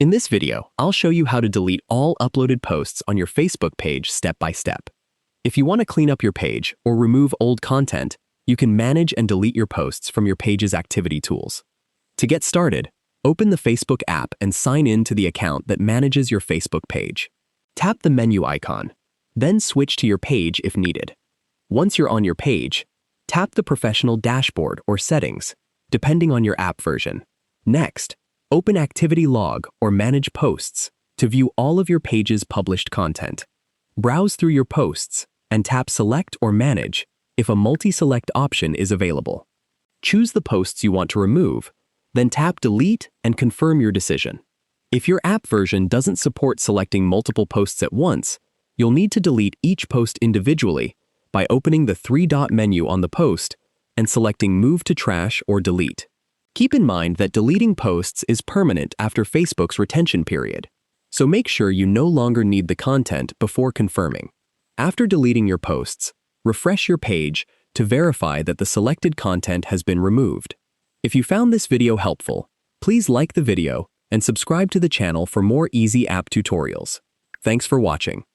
In this video, I'll show you how to delete all uploaded posts on your Facebook page step by step. If you want to clean up your page or remove old content, you can manage and delete your posts from your page's activity tools. To get started, open the Facebook app and sign in to the account that manages your Facebook page. Tap the menu icon, then switch to your page if needed. Once you're on your page, tap the Professional Dashboard or Settings, depending on your app version. Next, open Activity Log or Manage Posts to view all of your page's published content. Browse through your posts and tap Select or Manage if a multi-select option is available. Choose the posts you want to remove, then tap Delete and confirm your decision. If your app version doesn't support selecting multiple posts at once, you'll need to delete each post individually by opening the three-dot menu on the post and selecting Move to Trash or Delete. Keep in mind that deleting posts is permanent after Facebook's retention period, so make sure you no longer need the content before confirming. After deleting your posts, refresh your page to verify that the selected content has been removed. If you found this video helpful, please like the video and subscribe to the channel for more easy app tutorials. Thanks for watching.